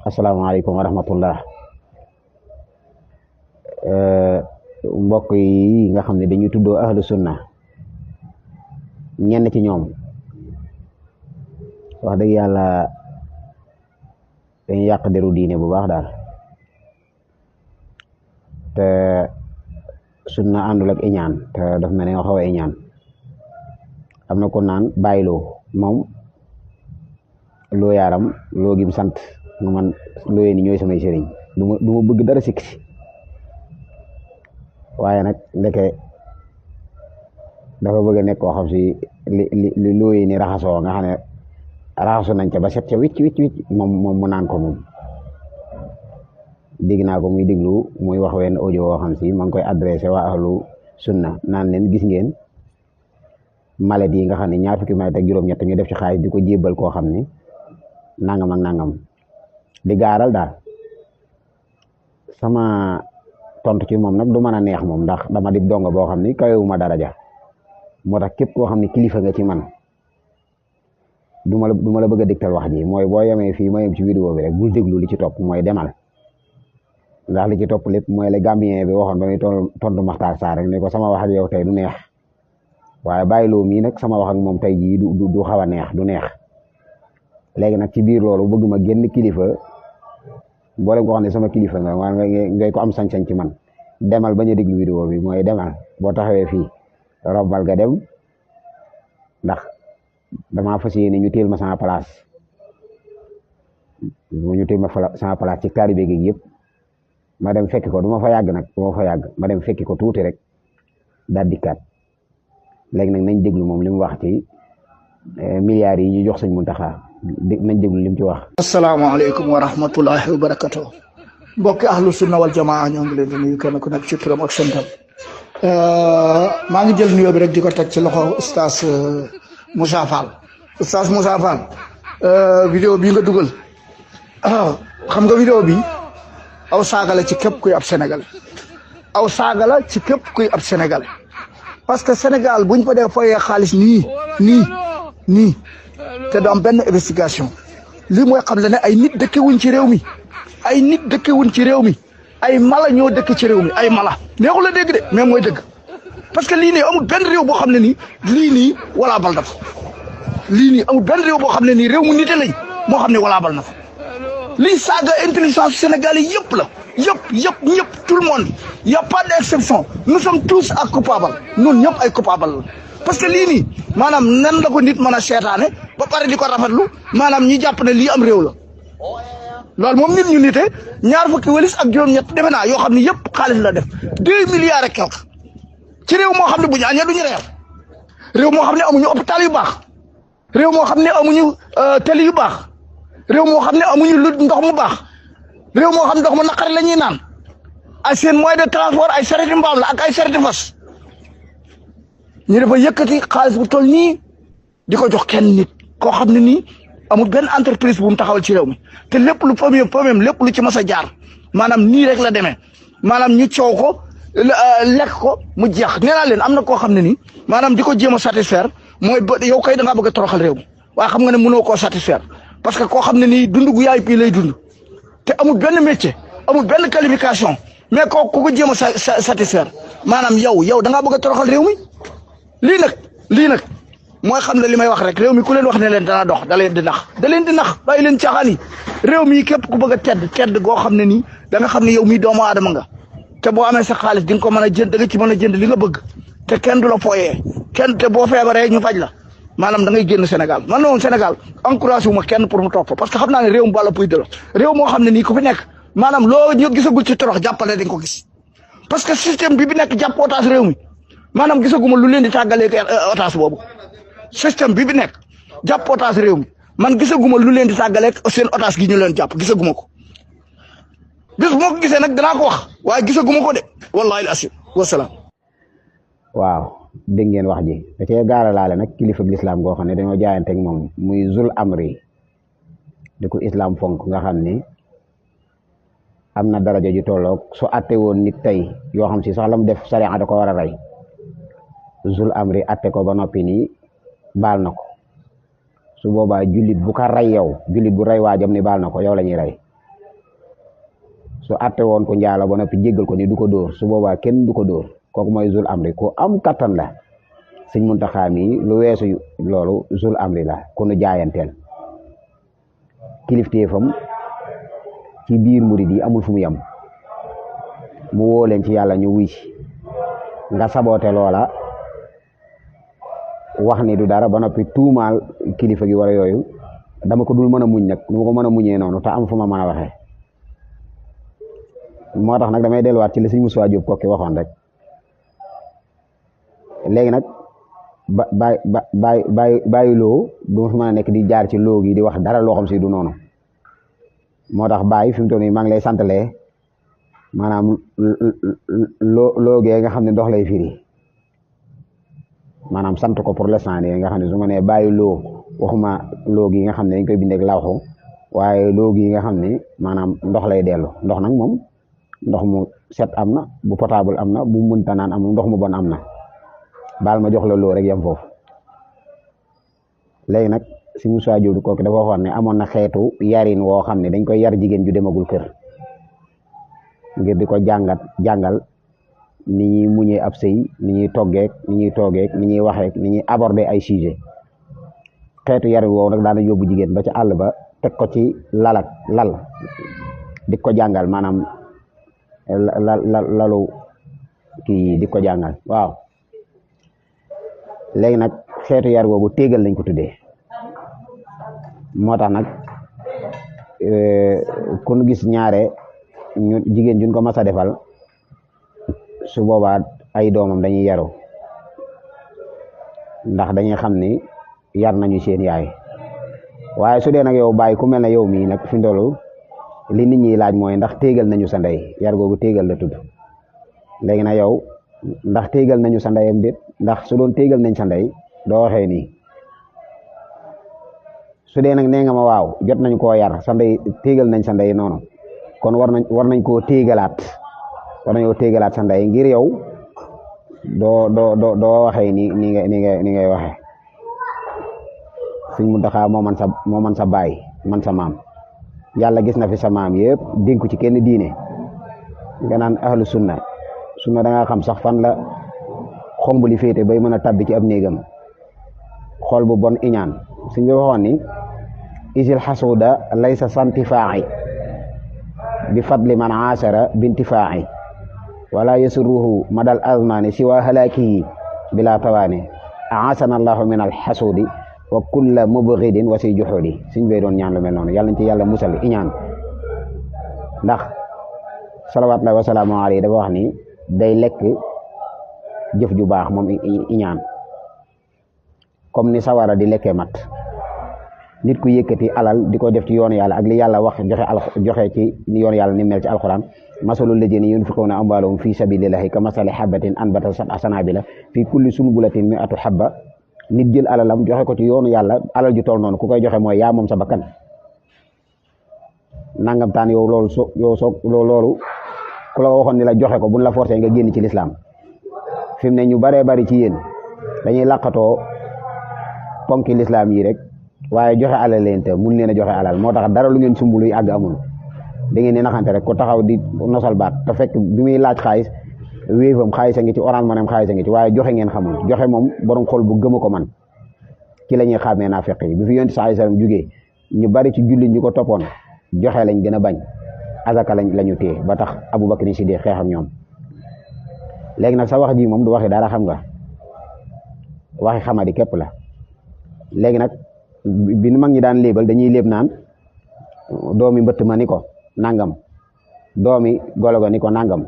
Assalamualaikum warahmatullah. Mbokk yi nga xam ne dañuy tuddoo ahlu sunna ñenn ci ñoom wax dëgg yàlla dañuy yàq deru diine bu baax daal te sunna àndul ak iñaan te daf mel ne nga xaw a iñaan am na ko naan bàyyiloo moom loo yaaram loo gim sant nga man looyee ni ñooy samay sëriñ du ma bëgg dara sikk si waaye nag ndeke dafa bëgg a nekk koo xam si li looyee ni raxasoo nga xam ne raxasu nañ ca ba set ca wicc moom mu naan ko moom dégg naa ko muy déglu muy wax wenn audio woo xam si ma ngi koy adressé waa ahlu sunna naan leen gis ngeen malet yi nga xam ne ñaar fukki malet ak juróom-ñett ñu def ci xaalis di ko jébbal koo xam ne nangam ak nangam di gaaral daal sama tontu ci moom nag du mën a neex moom ndax dama di donga boo xam ni kawewuma daraja moo tax képp koo xam ne kilifa nga ci man du ma la bëgg a dégtal wax ji mooy boo yemee fii ma yem ci vidéo bi rek bul déglu li ci topp mooy demal ndax li ci topp lépp mooy le Gambien bi waxoon ba muy tontu Maxtaar Sarr rek ne ko sama wax ak yow tey du neex waaye bàyyiloo mii nag sama wax ak moom tey jii du xaw a neex du neex léegi nag ci biir loolu bëgg ma génn kilifa boole ko xam ne sama kilifa nga waa ngay ko am sañ-sañ ci man demal bañ a déglu vidéo bi mooy demal boo taxawee fii robbal ga dem ndax damaa fas yéene ñu teel ma sama place ñu teel ma sama place ci taalibe gi yëpp ma dem fekki ko du ma fa yàgg nag du ma fa yàgg ma dem fekki ko tuuti rek daal dikkaat léegi nag nañ déglu moom li mu wax ci milliards yi ñu jox Sëñ Muntaxa nañ déglu lim ci wax. asalaamaaleykum wa rahmatullahi wa barakatuh mbokki ahlu sunna wal jamaa ñoo ngi leen di nuyu kenn ku nekk ci turam ak santam maa ngi jël nuyoo bi rek di ko teg ci loxo Oustaz Moussa Fall. Oustaz Moussa Fall vidéo bii nga dugal xam nga vidéo bi aw saaga la ci képp kuy ab Sénégal aw saaga la ci képp kuy ab Sénégal parce que Sénégal buñ fa dee foyee xaalis nii te du am benn investigation lii mooy xam le ne ay nit dëkkewuñ ci réew mi ay nit dëkkewuñ ci réew mi ay mala ñoo dëkk ci réew mi ay mala neexul la dégg de mais mooy dëgg parce que lii nii amul benn réew boo xam ne nii lii nii walaa bal na fa lii nii amul benn réew boo xam ne nii réew mu nite lañ moo xam ne walaa bal na fa lii saaga intelligence sénégalais yëpp la ñëpp tout le monde y a pas d'exception nous sommes tous à coupables ñun ñëpp ay coupables la parce que lii nii maanaam nan la ko nit mën a seetaane ba pare di ko rafetlu maanaam ñi jàpp ne lii am réew la loolu moom nit ñu nite ñaar fukki walis ak juróom-ñett defe naa yoo xam ne yëpp xaalis la def 2 milliards et quelque ci réew moo xam ne bu ñu añee duñu reer réew moo xam ne amuñu hôpital yu baax réew moo xam ne amuñu télé yu baax réew moo xam ne amuñu lu ndox mu baax réew moo xam ne ndox mu naqari la ñuy naan ay seen moyen de transport ay charrette mbaam la ak ay charrette fas ñu dafa yëkkati xaalis bu toll nii di ko jox kenn nit koo xam ne nii amul benn entreprise bu mu taxawal ci réew mi te lépp lu famille lépp lu ci mas a jaar maanaam nii rek la demee maanaam ñu coow ko lekk ko mu jeex nee naa leen am na koo xam ne nii maanaam di ko jéem a satisfaire mooy yow kay da ngaa bëgg a toroxal réew mi waaye xam nga ne mënoo koo satisfaire parce que koo xam ne nii dund gu yaay pii lay dund te amul benn métier amul benn qualification mais kooku ku ko jéem a satisfaire maanaam yow da ngaa bëgg a toroxal réew mi lii nag mooy xam ne li may wax rek réew mi ku leen wax ne leen dana dox da leen di nax bàyyi leen caaxaan yi réew mi képp ku bëgg a tedd goo xam ne nii da nga xam ne yow mii doomu aadama nga te boo amee sa xaalis di nga ko mën a jënd da nga ci mën a jënd li nga bëgg te kenn du la fooyee kenn te boo feebaree ñu faj la maanaam da ngay génn Sénégal man na woon Sénégal encouragé wu ma kenn pour mu toog fa parce que xam naa ne réew mu bala puy dëla réew moo xam ne nii ku fi nekk maanaam loo ñu gisagul ci torox jàppale dañ ko gis parce que système bi nekk jàpp otage réew mi maanaam gisaguma lu leen di tàggalee otage boobu système bi nekk jàpp otage réew mi man gisaguma lu leen di tàggalee seen otage gi ñu leen jàpp gisaguma ko bis moo ko gisee nag danaa ko wax waaye gisaguma ko de wallahi al-asim wasalaam. waaw dégg ngeen wax ji da cee gaaralaale nag kilifa lislaam goo xam ne dañoo jaayante ak moom muy zul amri di ko islam fonk nga xam ni am na daraja ju tolloog su àtte woon nit tey yoo xam si sax la mu def sariya da ko war a rey zul amri atte ko ba noppi nii baal na ko su boobaa jullit bu ko rey yow jullit bu rey waajam ni baal na ko yow la ñuy rey su atte woon ko njaalo ba noppi jéggal ko ni du ko dóor su boobaa kenn du ko dóor kooku mooy zul amri ku am kattan la Sëñ Muntaxa mi lu weesu loolu zul amri la ku nu jaayanteel kilifteefam ci biir murid yi amul fu mu yem mu woo leen ci yàlla ñu wuy ci nga saboote loola wax ni du dara ba noppi tuumaal kilifa gi wala yooyu dama ko dul mën a muñ nag du ma ko mën a muñee noonu te am fu ma mën a waxee moo tax nag damay delluwaat ci li Sëñ Musaa Jóob Kokki waxoon rek léegi nag bàyyi loo du ma fi mën a nekk di jaar ci loo gi di wax dara loo xam si du noonu moo tax bàyyi fi mu toll nii maa ngi lay santalee maanaam loo gee nga xam ne ndox lay firi maanaam sant ko pour l'instant nii nga xam ne su ma nee bàyyi loo waxuma loo gi nga xam ne dañ koy bindeeg lawxu waaye loo gi nga xam ne maanaam ndox lay dellu ndox nag moom ndox mu set am na bu potable am na bu mënta naan am ndox mu bon am na baal ma jox la loo rek yam foofu léegi nag si Musaa Jóob Kokki dafa waxoon ne amoon na xeetu yarin woo xam ne dañ koy yar jigéen ju demagul kër ngir di ko jàngal ni ñuy muñee ab sëy ni ñuy toggeek ni ñuy toogeek ni ñuy waxeek ni ñuy aborder ay sujet xeetu yarin woowu nag daana yóbbu jigéen ba ci àll ba teg ko ci lal di ko jàngal maanaam lalu kii di ko jàngal waaw léegi nag xeetu yar googu téegal lañ ko tuddee moo tax nag ku nu gis ñaare ñu jigéen juñ ko mas a defal su boobaa ay doomam dañuy yaru ndax dañuy xam ni yar nañu seen yaay waaye su dee nag yow bàyyi ku mel ne yow mii nag fi ndolu li nit ñi laaj mooy ndax téegal nañu sa ndey yar googu téegal la tudd léegi nag yow ndax téegal nañu sa ndeyam déet ndax su doon téegal nañ sa ndey doo waxee nii su dee nag nee nga ma waaw jot nañ koo yar sa ndey téegal nañ sa ndey noonu kon war nañ koo téegalaat war nañoo téegalaat sa ndey ngir yow doo waxee ni ngay waxee Sëñ Muntaxa moo man sa baay man sa maam yàlla gis na fi sa maam yëpp dénku ci kenn diine nga naan ahlu sunna da nga xam sax fan la xomb li féete bay mën a tabbi ci ab néegam xool bu bon iñaan suñ bi waxoon ni isil xasuuda laysa santifaa'i bi fadli man aasara bintifaa'i wala yasuruhu madal azmani siwa halaakihi bila tawaani aasana allahu min al xasuudi wa kulla mubghidin wa si juxuudi suñ bee doon ñaan lu mel noonu yàlla nañ ci yàlla musal iñaan ndax salawaatullahi wa salaamu alayhi dafa wax ni day lekk jëf ju baax moom iñaan comme ni sawara di lekkee mat nit ku yëkkati alal di ko def ci yoonu yàlla ak li yàlla wax joxe ci yoonu yàlla ni mel ci alquran masalul lazina yunfiquna amwaalahum fi sabilillahi ka masali habatin anbatat sab'a sanabila fi kulli sunbulatin mi'atu habba nit jël alalam joxe ko ci yoonu yàlla alal ju toll noonu ku koy joxe mooy yaa moom sa bakkan nangam taan yow loolu ku la waxoon ni la joxe ko buñ la forcé nga génn ci lislaam fi mu ne ñu baree bari ci yéen dañuy làqatoo ponki lislaam yi rek waaye joxe alal leen te mun leen a joxe alal moo tax dara lu ngeen sumb luy àgg amul da ngeen di naxante rek ko taxaw di nosal baat te fekk bi muy laaj xaalis wéefam xaalis a ngi ci Orange Money xaalis a ngi ci waaye joxe ngeen xamul joxe moom borom xol bu gëm ko man ci la ñuy xàmmee naafeq yi bi fi yonent sallallahu alayhi wasallam jugee ñu bari ci jullit ñi ko toppoon joxe lañ gën a bañ azaka lañu téye ba tax Abubakar Siddiq xeex ak ñoom léegi nag sa wax ji moom du waxi dara xam nga waxi xamadi képp la léegi nag bi nu mag ñi daan léebal dañuy léeb naan doomi mbëtt ma ni ko nangam doomi golo ga ni ko nangam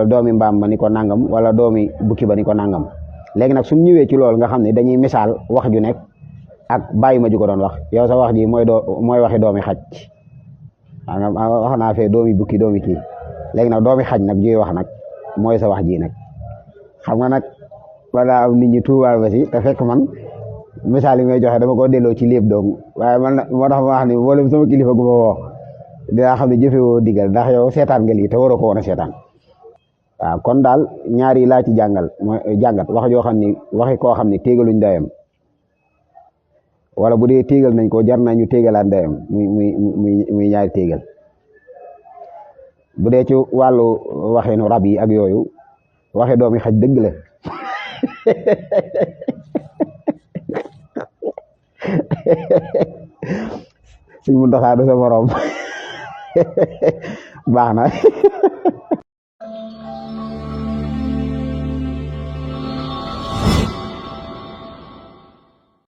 doomi mbaam ba ni ko nangam wala doomi bukki ba ni ko nangam léegi nag suñ ñëwee ci loolu nga xam ne dañuy misaal wax ju nekk ak bàyyi ma ju ko doon wax yow sa wax ji mooy waxi doomi xaj wax naa fee doomi bukki doomi kii léegi nag doomi xaj nag juy wax nag mooy sa wax ji nag xam nga nag wala am nit ñi tuubaal ba si te fekk man misaal yi may joxe dama ko delloo ci lépp dong waaye man moo tax ma wax ni mboolem sama kilifa gu ma woo dinaa xam ne jëfe woo digal ndax yow seetaan nga lii te waroo ko woon a seetaan waaw kon daal ñaar yi laa ci jàngal mooy jàngat wax joo xam ni waxi koo xam ni téegaluñ ndeyam wala bu dee téegal nañ ko jar nañu téegalaat ndeyam muy ñaari téegal bu dee ci wàllu waxinu rab yi ak yooyu waxe doomi xaj dëgg la suñ mu doxaa du sa morom baax na